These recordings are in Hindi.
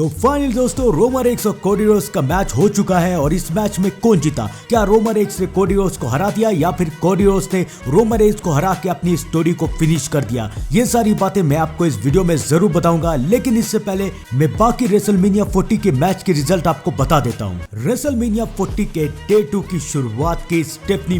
तो फाइनल दोस्तों रोमन रेक्स और कोडी रोड्स का मैच हो चुका है और इस मैच में कौन जीता? क्या रोमन रेक्स ने कोडी रोड्स को हरा दिया या फिर कोडी रोड्स ने रोमन रेक्स को हरा के अपनी स्टोरी को फिनिश कर दिया? ये सारी बातें मैं आपको इस वीडियो में जरूर बताऊंगा, लेकिन इससे पहले मैं बाकी रेसलमेनिया 40 के मैच के रिजल्ट आपको बता देता हूँ। रेसलमेनिया 40 के डे 2 की शुरुआत की स्टेफनी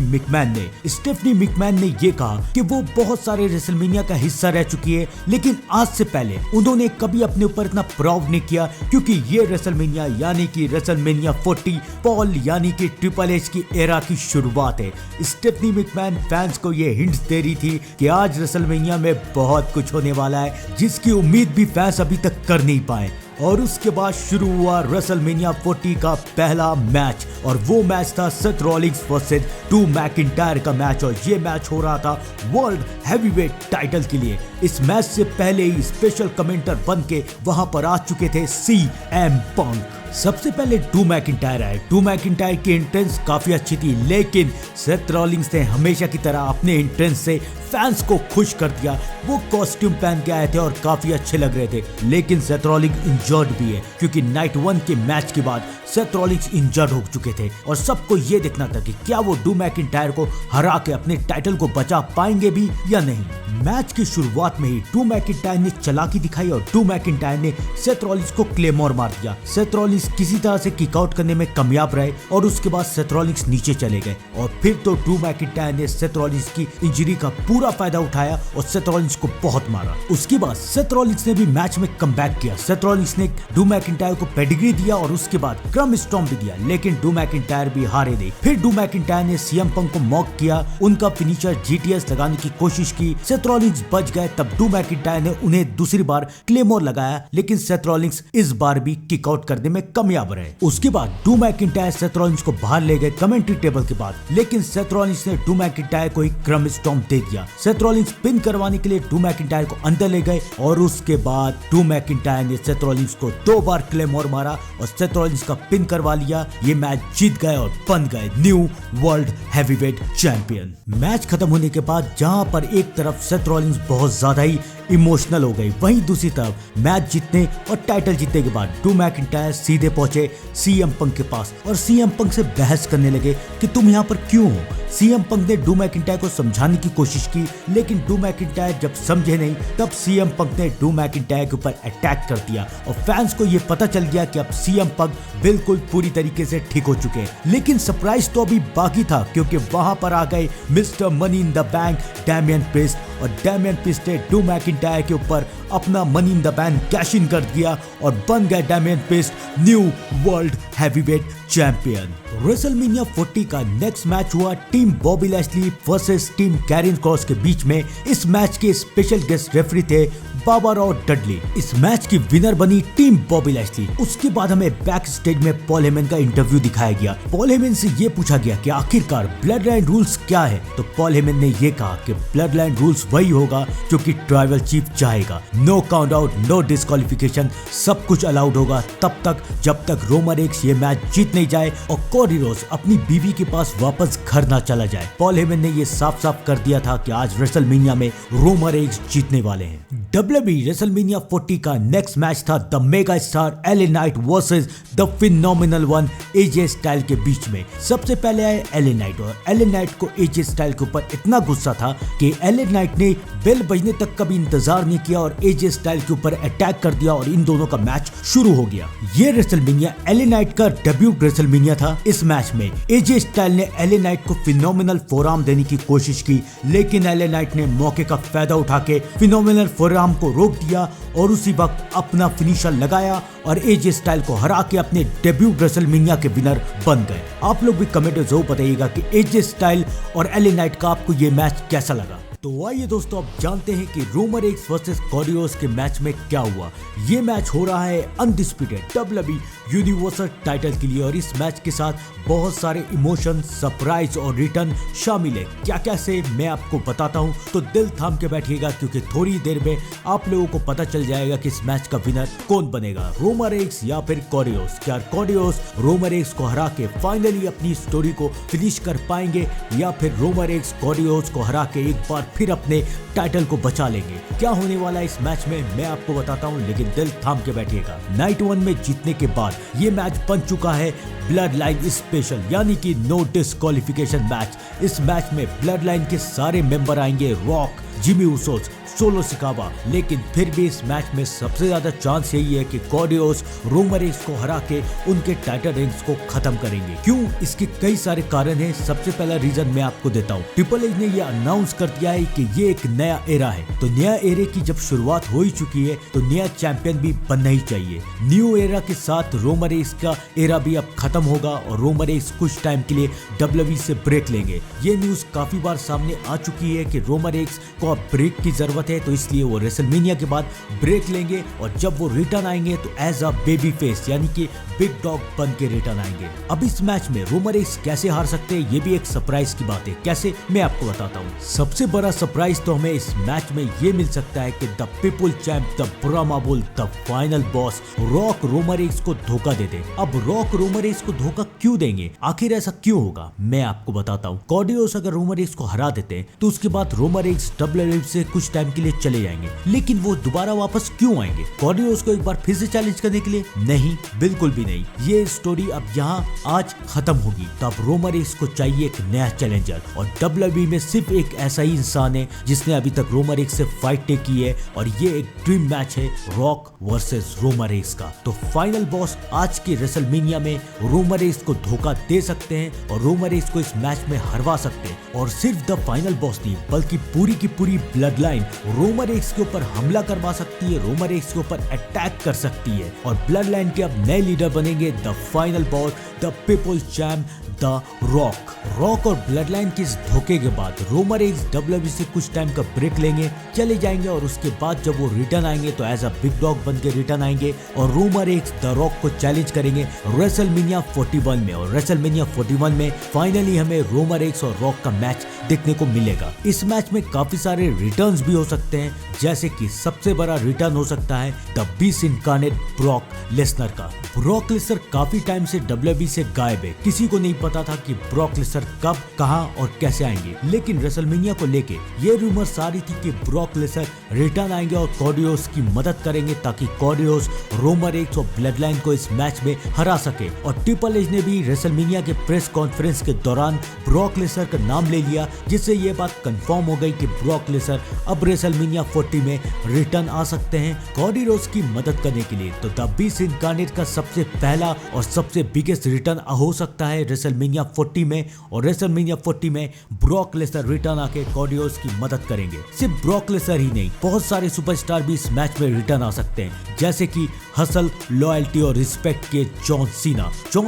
मैकमैन ने ये कहा कि वो बहुत सारे रेसलमेनिया का हिस्सा रह चुकी है, लेकिन आज से पहले उन्होंने कभी अपने ऊपर इतना प्राउड नहीं किया, क्योंकि ये रेसलमेनिया यानी कि रेसलमेनिया 40 पॉल यानी कि ट्रिपल एच की एरा की शुरुआत है। स्टेफनी मैकमैन फैंस को ये हिंट्स दे रही थी कि आज रेसलमेनिया में बहुत कुछ होने वाला है, जिसकी उम्मीद भी फैंस अभी तक कर नहीं पाए। और उसके बाद शुरू हुआ रेसलमेनिया 40 का पहला मैच, और वो मैच था Seth Rollins versus Drew McIntyre का मैच, और ये मैच हो रहा था वर्ल्ड हैवीवेट टाइटल के लिए। इस मैच से पहले ही स्पेशल कमेंटर बन के वहां पर आ चुके थे CM पंक। सबसे पहले ड्रू मैकिंटायर आए। ड्रू मैकिंटायर की एंट्रेंस काफी अच्छी थी, लेकिन सेथ रॉलिंस ने हमेशा की तरह अपने एंट्रेंस से फैंस को खुश कर दिया। वो कॉस्ट्यूम पहन के आए थे और काफी अच्छे लग रहे थे, लेकिन सेथ रॉलिंस इंजर्ड भी है, क्योंकि नाइट 1 के मैच के बाद सेथ रॉलिंस इंजर्ड हो चुके थे और सबको ये देखना था कि क्या वो ड्रू मैकिंटायर को हरा के अपने टाइटल को बचा पाएंगे भी या नहीं। मैच की शुरुआत में ही ड्रू मैकिंटायर ने चालाकी दिखाई और ड्रू मैकिंटायर ने सेथ रॉलिंस को क्लेमोर मार दिया। सेथ रॉलिंस किसी तरह से किक आउट करने में कामयाब रहे और उसके बाद सेथ रॉलिंस नीचे चले गए, और फिर तो ड्रू मैकिंटायर ने सेथ रॉलिंस की इंजरी का पूरा फायदा उठाया और सेथ रॉलिंस को बहुत मारा। उसके बाद सेथ रॉलिंस ने भी मैच में कमबैक किया। सेथ रॉलिंस ने ड्रू मैकिंटायर को पेडिग्री दिया और उसके बाद क्रम स्टॉम्प भी दिया, लेकिन ड्रू मैकिंटायर भी हारे नहीं। फिर ड्रू मैकिंटायर ने CM पंक को मॉक किया, उनका फिनिशर GTS लगाने की कोशिश की। सेथ रॉलिंस बच गए, तब ड्रू मैकिंटायर ने उन्हें दूसरी बार क्लेमोर लगाया, लेकिन सेथ रॉलिंस इस बार भी किक आउट करने में कामयाब रहे। उसके बाद ड्रू मैकिंटायर सेथ रॉलिंस को बाहर ले गए कमेंट्री टेबल के बाद, लेकिन सेथ रॉलिंस ने ड्रू मैकिंटायर को एक क्रम स्टॉम्प दे दिया। सेथ रॉलिंस पिन करवाने के लिए ड्रू मैकिंटायर को अंदर ले गए, और उसके बाद ड्रू मैकिंटायर ने सेथ रॉलिंस को 2 बार क्लेमोर मारा और सेथ रॉलिंस का पिन करवा लिया। ये मैच जीत गए और बन गए new world heavyweight champion. Match खत्म होने के बाद जहां पर एक तरफ सेथ रॉलिंस बहुत ज्यादा ही इमोशनल हो गई, वहीं दूसरी तरफ मैच जीतने और टाइटल जीतने के बाद ड्रू मैकिंटायर सीधे पहुंचे CM पंक के पास और CM पंक से बहस करने लगे कि तुम यहाँ पर क्यों हो। CM पंक ने ड्रू मैकिंटायर को समझाने की कोशिश की, लेकिन ड्रू मैकिंटायर जब समझे नहीं, तब CM पंक ने ड्रू मैकिंटायर के ऊपर अटैक कर दिया और फैंस को ये पता चल गया कि अब CM पंक बिल्कुल पूरी तरीके से ठीक हो चुके हैं। लेकिन सरप्राइज तो अभी बाकी था, क्योंकि वहां पर आ गए mister money in the bank Damian Priest, और डैमियन प्रिस्ट ने ड्रू मैकिंटायर के ऊपर अपना money in the bank cash in कर दिया और बन गए Damian Priest new world heavyweight champion. WrestleMania 40 का नेक्स्ट मैच हुआ team Bobby Lashley versus team Carrion Cross के बीच में। इस मैच के स्पेशल गेस्ट रेफरी थे बाबरा और डडली। इस मैच की विनर बनी टीम बॉबी लैशली। उसके बाद हमें बैक स्टेज में पॉल हेमन का इंटरव्यू दिखाया गया। पॉल हेमन से ये पूछा गया कि आखिरकार ब्लड लाइन रूल्स क्या है, तो पॉल हेमन ने ये कहा कि ब्लड लाइन रूल्स वही होगा जो कि ट्राइबल चीफ चाहेगा। No count out, no disqualification, सब कुछ अलाउड होगा तब तक जब तक रोमन रेक्स ये मैच जीत नहीं जाए और कोडी रोड्स अपनी बीवी के पास वापस घर ना चला जाए। पॉल हेमन ने ये साफ साफ कर दिया था कि आज रेसलमेनिया में रोमन रेक्स जीतने वाले हैं। WWE रेसलमेनिया 40 का नेक्स्ट मैच था the mega star LA night versus the phenomenal one AJ style के बीच में। सबसे पहले आए LA नाइट, और LA नाइट को AJ स्टाइल के ऊपर इतना गुस्सा था कि LA नाइट ने बेल बजने तक का भी इंतजार नहीं किया और AJ स्टाइल के ऊपर अटैक कर दिया और इन दोनों का मैच शुरू हो गया। ये रेसलमेनिया LA नाइट का डेब्यू रेसलमेनिया था। इस मैच में AJ स्टाइल ने LA नाइट को फिनोमिनल फोरआर्म देने की कोशिश की, लेकिन LA नाइट ने मौके का फायदा उठा के फिनोमिनल फोरआर्म को रोक दिया और उसी वक्त अपना फिनिशर लगाया और AJ स्टाइल को हरा के अपने डेब्यू रेसलमेनिया के विनर बन गए। आप लोग भी कमेंट में जरूर बताइएगा कि AJ स्टाइल और LA नाइट का आपको ये मैच कैसा लगा। तो आइए दोस्तों अब जानते हैं कि Roman Reigns versus Cody Rhodes के मैच में क्या हुआ। ये मैच हो रहा है अनडिस्प्यूटेड WWE यूनिवर्सल टाइटल के लिए, और इस मैच के साथ बहुत सारे इमोशन, सरप्राइज और रिटर्न शामिल है। क्या क्या से मैं आपको बताता हूं, तो दिल थाम के बैठिएगा, क्योंकि थोड़ी देर में आप लोगों को पता चल जाएगा कि इस मैच का विनर कौन बनेगा, रोमन रेक्स या फिर कोडी रोड्स। क्या कोडी रोड्स रोमन रेक्स को हरा के फाइनली अपनी स्टोरी को फिनिश कर पाएंगे, या फिर रोमन रेक्स कोडी रोड्स को हरा के एक बार फिर अपने टाइटल को बचा लेंगे। क्या होने वाला है इस मैच में मैं आपको बताता हूँ, लेकिन दिल थाम के बैठिएगा। नाइट 1 में जीतने के बाद ये मैच बन चुका है ब्लड लाइन स्पेशल, यानी कि नो डिस्क्वालिफिकेशन मैच। इस मैच में ब्लड लाइन के सारे मेंबर आएंगे, रॉक, जिमी ऊसोस, सोलो सिकावा, लेकिन फिर भी इस मैच में सबसे ज्यादा चांस यही है कि कॉर्डियोस रोमन रेइन्स को हरा के उनके टाइटल रेंज को खत्म करेंगे। क्यों? इसके कई सारे कारण हैं। सबसे पहला रीजन मैं आपको देता हूँ। ट्रिपल एच ने ये अनाउंस कर दिया है कि ये एक नया एरा है, तो नया एरे की जब शुरुआत हो ही चुकी है तो नया चैंपियन भी बनना ही चाहिए। न्यू एरा के साथ रोमन रेइन्स का एरा भी अब खत्म होगा और रोमन रेइन्स कुछ टाइम के लिए WWE से ब्रेक लेंगे। ये न्यूज काफी बार सामने आ चुकी है कि रोमन रेइन्स को अब ब्रेक की जरूरत है, तो इसलिए वो रेसलमेनिया के बाद ब्रेक लेंगे और जब वो रिटर्न आएंगे तो एज अ बेबी फेस यानी कि बिग डॉग बन के रिटर्न आएंगे। अब इस मैच में रोमन रेइन्स कैसे हार सकते हैं, ये भी एक सरप्राइज की बात है। कैसे, मैं आपको बताता हूँ। सबसे बड़ा सरप्राइज तो हमें इस मैच में ये मिल सकता है कि the people champ, the Brahma bull, the final boss Rock Roman Reigns को धोखा दे दे। अब रॉक रोमन रेइन्स को धोखा क्यों देंगे, आखिर ऐसा क्यों होगा, मैं आपको बताता हूँ। कॉर्डियोस अगर रोमन रेइन्स को हरा देते हैं तो उसके बाद रोमन रेइन्स WWE से कुछ टाइम के लिए चले जाएंगे, लेकिन वो दोबारा वापस क्यों आएंगे? कॉर्डियोस को एक बार फिर से चैलेंज करने के लिए? नहीं, बिल्कुल भी नहीं। ये स्टोरी अब यहाँ आज खत्म होगी। तब रोमन रेइन्स को चाहिए एक नया चैलेंजर और WWE में सिर्फ एक ऐसा ही इंसान है जिसने अभी तक रोमन रेइन्स से फाइट की है और ये एक ड्रीम मैच है, रॉक वर्सेस रोमन रेइन्स का। तो फाइनल बॉस आज के रेसलमेनिया में रोमन रेइन्स को धोखा दे सकते हैं और रोमन रेइन्स को इस मैच में हरवा सकते हैं। और सिर्फ द फाइनल बॉस नहीं बल्कि पूरी की पूरी ब्लड लाइन रोमन रेइन्स के ऊपर हमला करवा सकती है, रोमन रेइन्स के ऊपर अटैक कर सकती है और ब्लड लाइन के अब नए लीडर बनेंगे the final boss, the people champ, the rock और ब्लड लाइन के इस धोखे के बाद रोमन रेइन्स WWE से कुछ टाइम का ब्रेक लेंगे, चले जाएंगे और उसके बाद जब वो रिटर्न आएंगे तो एज अ बिग डॉग बन के रिटर्न आएंगे और रोमन रेइन्स द रॉक को चैलेंज करेंगे रेसलमेनिया 41 में। और रेसलमेनिया 41 में फाइनली हमें रोमन रेइन्स और रॉक का मैच देखने को मिलेगा। इस मैच में काफी सारे रिटर्न्स भी हो सकते हैं, जैसे कि सबसे बड़ा रिटर्न हो सकता है the beast incarnate Brock Lesnar का। ब्रॉक लेसनर काफी टाइम से WWE से गायब है, किसी को नहीं पता था कि ब्रॉक लेसनर कब, कहां और कैसे आएंगे, लेकिन रेसलमेनिया को लेके ये रूमर सारी थी कि ब्रॉक लेसनर रिटर्न आएंगे और कॉर्डियोस की मदद करेंगे ताकि कॉर्डियोस रोमन रेइन्स और ब्लड लाइन को इस मैच में हरा सके। और ट्रिपल एच ने भी रेसलमेनिया के प्रेस कॉन्फ्रेंस के दौरान ब्रॉक लेसनर का नाम ले लिया, जिससे ये बात कंफर्म हो गई कि ब्रॉक लेसनर अब रेसलमेनिया 40 में रिटर्न आ सकते हैं कॉर्डियोस की मदद करने के लिए। तो द बीस्ट इनकार्नेट का सबसे पहला और सबसे बिगेस्ट रिटर्न हो सकता है रेसलमेनिया 40 में और रेसलमेनिया 40 में ब्रॉक लेसनर रिटर्न आके कॉर्डियोस की मदद करेंगे। सिर्फ ब्रॉक लेसनर ही नहीं, बहुत सारे सुपरस्टार भी इस मैच में रिटर्न आ सकते हैं, जैसे कि हसल, लॉयल्टी और रिस्पेक्ट के जॉन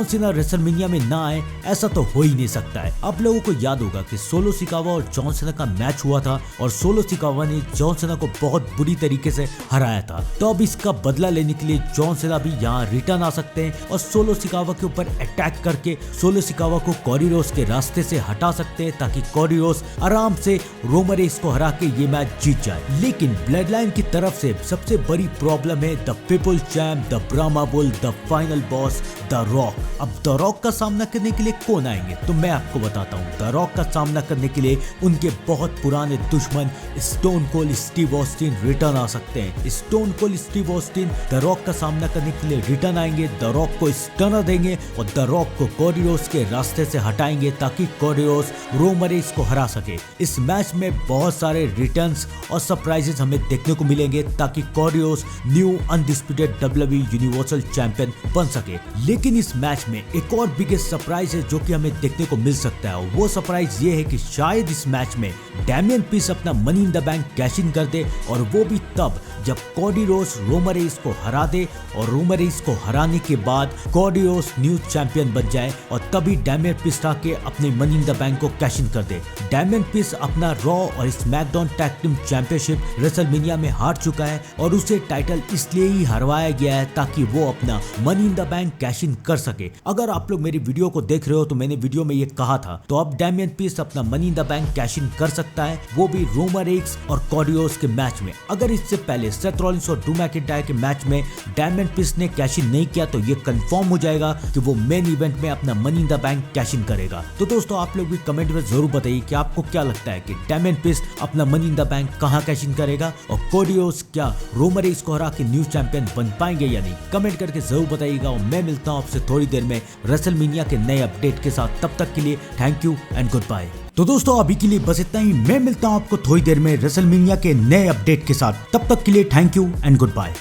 सीना रेसलमेनिया में ना आए ऐसा तो हो ही नहीं सकता है। आप लोगों को याद होगा कि सोलो सिकावा और जॉन सीना का मैच हुआ था और सोलो सिकावा ने जॉन सीना को बहुत बुरी तरीके से हराया था। तो अब इसका बदला लेने के लिए जॉन सीना भी यहाँ रिटर्न आ सकते हैं और सोलो सिकावा के ऊपर अटैक करके सोलो सिकावा को कॉर्डियोस के रास्ते से हटा सकते हैं ताकि कॉर्डियोस आराम से रोमन रेइन्स को हरा के ये मैच जीत जाए। लेकिन ब्लड लाइन की तरफ से सबसे बड़ी प्रॉब्लम है the people champ, the Brahma bull, the final boss, the Rock. अब द रॉक का सामना करने के लिए कौन आएंगे, तो मैं आपको बताता हूँ। द रॉक का सामना करने के लिए उनके बहुत पुराने दुश्मन Stone Cold Steve Austin return आ सकते हैं। Stone Cold Steve Austin the Rock का सामना करने के लिए रिटर्न आएंगे, द रॉक को स्टनर देंगे और द रॉक को कॉर्डियोस के रास्ते से हटाएंगे ताकि कॉर्डियोस रोमन रेइन्स को हरा सके। इस मैच में बहुत सारे रिटर्न्स और सरप्राइजेस हमें देखने को मिलेंगे ताकि Cody Rhodes new undisputed WWE universal champion बन सके। लेकिन इस मैच में एक और बिगेस्ट सरप्राइज है जो कि हमें देखने को मिल सकता है। वो सरप्राइज ये है कि शायद इस मैच में डैमियन पीस अपना money in the bank cash in कर दे और वो भी तब जब कॉर्डियोस रोमन रेइन्स को हरा दे और रोमन रेइन्स को हराने के बाद कॉर्डियोस न्यू चैंपियन बन जाए और तभी डैमियन पीस आके अपने मनी इन द बैंक को कैश इन कर दे। डैमियन पीस अपना रॉ और SmackDown tag team championship WrestleMania में हार चुका है और उसे टाइटल इसलिए ही हरवाया गया है ताकि वो अपना money in the bank cash in कर सके। अगर आप लोग मेरी वीडियो को देख रहे हो तो मैंने वीडियो में ये कहा था, तो अब डैमियन पीस अपना money in the bank cash in कर सकता है, वो भी रोमन रेइन्स और कॉर्डियोस के मैच में। अगर इससे पहले सेथ रॉलिंस और ड्रू मैकिंटायर के मैच में डैमियन पीस ने कैश इन नहीं किया तो ये कंफर्म हो जाएगा कि वो मेन इवेंट में अपना money in the bank cash इन करेगा। तो दोस्तों आप लोग भी कमेंट में जरूर बताइए कि आपको क्या लगता है कि डेमियन प्रिस्ट अपना मनी इन द बैंक कहां कैश इन करेगा और कोडी रोड्स क्या रोमन रेंज को हरा के न्यू चैंपियन बन पाएंगे या नहीं। कमेंट करके जरूर बताइएगा और मैं मिलता हूं आपसे थोड़ी देर में रेसलमेनिया के नए अपडेट के साथ। तब तक के लिए thank you and good bye. तो दोस्तों अभी के लिए बस इतना ही। मैं मिलता हूं आपको थोड़ी देर में रेसलमेनिया के नए अपडेट के साथ। तब तक के लिए thank you and good bye.